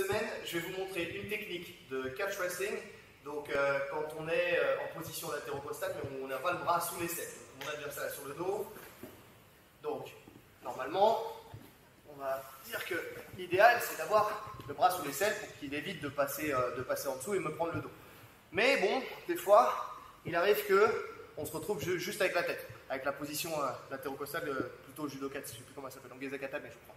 semaine, je vais vous montrer une technique de catch wrestling. Donc, quand on est en position latérocostale, mais on n'a pas le bras sous l'aisselle. On a bien ça sur le dos. Donc, normalement, on va dire que l'idéal, c'est d'avoir le bras sous l'aisselle pour qu'il évite de passer en dessous et me prendre le dos. Mais bon, des fois, il arrive qu'on se retrouve juste avec la tête, avec la position latérocostale, plutôt judoka, je ne sais plus comment ça s'appelle, donc Gesakata, mais je crois.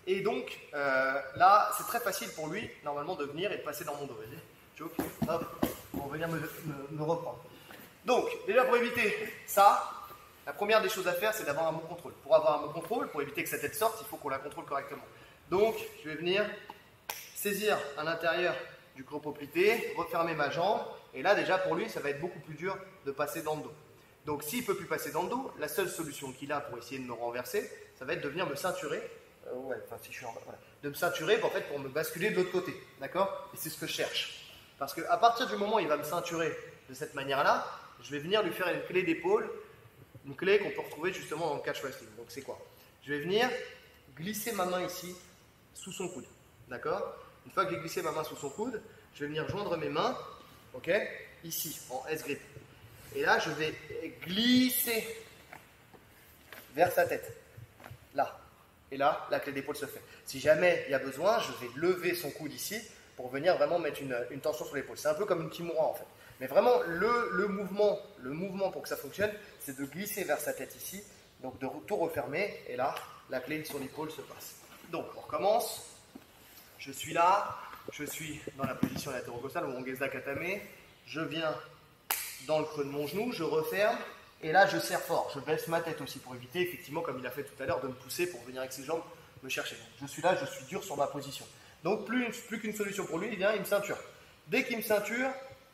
Et donc, là, c'est très facile pour lui, normalement, de venir et de passer dans mon dos. Vous voyez, choke, hop, pour venir me reprendre. Donc, déjà pour éviter ça, la première des choses à faire, c'est d'avoir un bon contrôle. Pour avoir un bon contrôle, pour éviter que sa tête sorte, il faut qu'on la contrôle correctement. Donc, je vais venir saisir à l'intérieur du cropoplité, refermer ma jambe, et là, déjà, pour lui, ça va être beaucoup plus dur de passer dans le dos. Donc, s'il ne peut plus passer dans le dos, la seule solution qu'il a pour essayer de me renverser, ça va être de venir me ceinturer. Si je suis en bas, voilà. De me ceinturer pour me basculer de l'autre côté. D'accord? Et c'est ce que je cherche. Parce qu'à partir du moment où il va me ceinturer de cette manière-là, je vais venir lui faire une clé d'épaule, une clé qu'on peut retrouver justement dans le catch wrestling. Donc, c'est quoi? Je vais venir glisser ma main ici, sous son coude. D'accord? Une fois que j'ai glissé ma main sous son coude, je vais venir joindre mes mains, ok, ici, en S-grip. Et là, je vais glisser vers sa tête. Là. Et là, la clé d'épaule se fait. Si jamais il y a besoin, je vais lever son coude ici pour venir vraiment mettre une tension sur l'épaule. C'est un peu comme une kimura en fait. Mais vraiment, le mouvement pour que ça fonctionne, c'est de glisser vers sa tête ici, donc de tout refermer. Et là, la clé sur l'épaule se passe. Donc, on recommence. Je suis là, je suis dans la position latérocostale, ou mon Gesakatame. Je viens dans le creux de mon genou, je referme. Et là, je serre fort. Je baisse ma tête aussi pour éviter, effectivement, comme il a fait tout à l'heure, de me pousser pour venir avec ses jambes me chercher. Je suis là, je suis dur sur ma position. Donc, plus qu'une solution pour lui, il vient, il me ceinture. Dès qu'il me ceinture,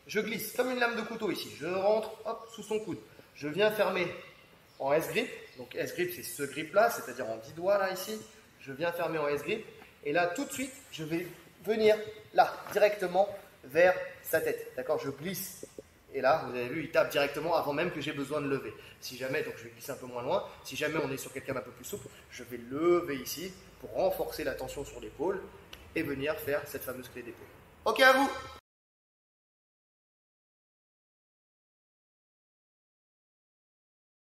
je glisse comme une lame de couteau ici. Je rentre, hop, sous son coude. Je viens fermer en S-grip. Donc, S-grip, c'est ce grip-là, c'est-à-dire en 10 doigts, là, ici. Je viens fermer en S-grip. Et là, tout de suite, je vais venir, là, directement vers sa tête. D'accord? Je glisse. Et là, vous avez vu, il tape directement avant même que j'ai besoin de lever. Si jamais, donc je vais glisser un peu moins loin, si jamais on est sur quelqu'un d'un peu plus souple, je vais lever ici pour renforcer la tension sur l'épaule et venir faire cette fameuse clé d'épaule. Ok à vous!